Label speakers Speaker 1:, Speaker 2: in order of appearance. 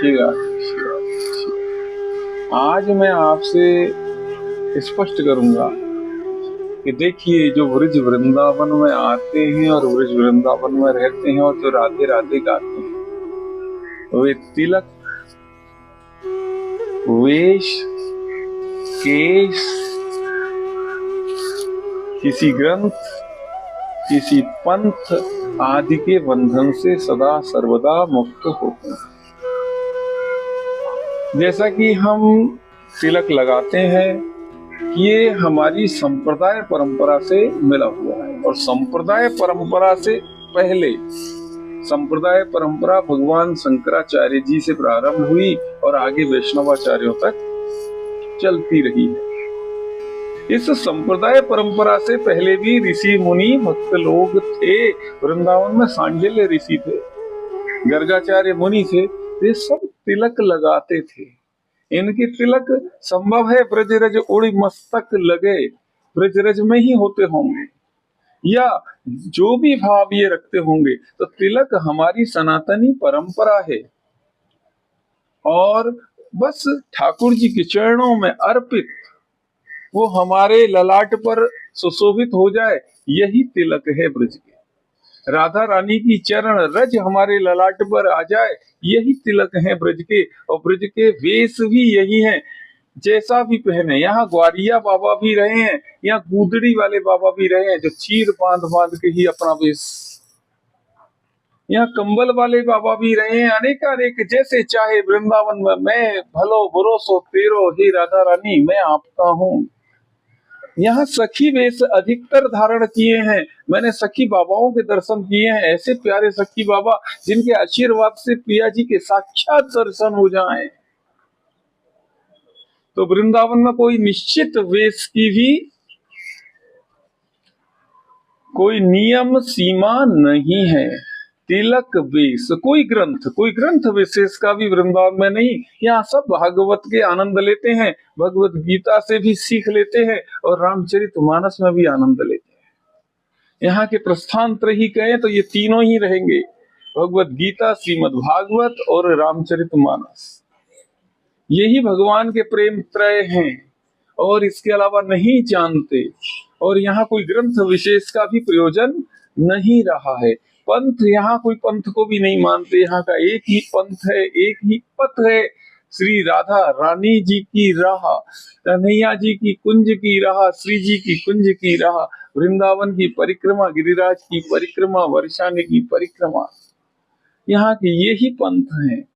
Speaker 1: देखिएगा देखिएगा देखिएगा। आज मैं आपसे स्पष्ट करूंगा कि देखिए, जो ब्रज वृंदावन में आते हैं और ब्रज वृंदावन में रहते हैं और जो राधे राधे गाते हैं, वे तिलक, वेश, केश, किसी ग्रंथ, किसी पंथ आदि के बंधन से सदा सर्वदा मुक्त होते हैं। जैसा कि हम तिलक लगाते हैं, ये हमारी संप्रदाय परंपरा से मिला हुआ है। और संप्रदाय परंपरा से पहले संप्रदाय परंपरा भगवान शंकराचार्य जी से प्रारंभ हुई और आगे वैष्णवाचार्यों तक चलती रही है। इस संप्रदाय परंपरा से पहले भी ऋषि मुनि भक्त लोग थे। वृंदावन में सांडिल्य ऋषि थे, गर्गाचार्य मुनि थे, वे सब तिलक लगाते थे। इनके तिलक संभव है ब्रजरज उड़ी मस्तक लगे, ब्रजरज में ही होते होंगे, या जो भी भाव ये रखते होंगे। तो तिलक हमारी सनातनी परंपरा है और बस ठाकुर जी के चरणों में अर्पित, वो हमारे ललाट पर सुशोभित हो जाए, यही तिलक है ब्रज के। राधा रानी की चरण रज हमारे ललाट पर आ जाए, यही तिलक है ब्रज के। और ब्रज के वेश भी यही है, जैसा भी पहने। यहाँ ग्वारिया बाबा भी रहे हैं, यहाँ गूदड़ी वाले बाबा भी रहे हैं, जो चीर बांध बांध के ही अपना वेश। यहाँ कंबल वाले बाबा भी रहे हैं, अनेक अनेक, जैसे चाहे वृंदावन में। मैं भलो भरोसो तेरो, हे राधा रानी मैं आपका हूँ। यहाँ सखी वेश अधिकतर धारण किए हैं। मैंने सखी बाबाओं के दर्शन किए हैं, ऐसे प्यारे सखी बाबा जिनके आशीर्वाद से प्रिया जी के साक्षात दर्शन हो जाएं। तो वृंदावन में कोई निश्चित वेश की भी कोई नियम सीमा नहीं है। तिलक वेश, कोई ग्रंथ विशेष का भी वृंदावन में नहीं। यहाँ सब भागवत के आनंद लेते हैं, भगवत गीता से भी सीख लेते हैं और रामचरितमानस में भी आनंद लेते हैं। यहाँ के प्रस्थान ही कहें तो ये तीनों ही रहेंगे, भगवत गीता, श्रीमद् भागवत और रामचरितमानस। यही भगवान के प्रेम त्रय हैं और इसके अलावा नहीं जानते। और यहाँ कोई ग्रंथ विशेष का भी प्रयोजन नहीं रहा है। पंथ, यहाँ कोई पंथ को भी नहीं मानते। यहाँ का एक ही पंथ है, एक ही पथ है, श्री राधा रानी जी की राह, कन्हैया जी की कुंज की राह, श्री जी की कुंज की राह, वृंदावन की परिक्रमा, गिरिराज की परिक्रमा, वर्षानी की परिक्रमा, यहाँ के यही पंथ हैं।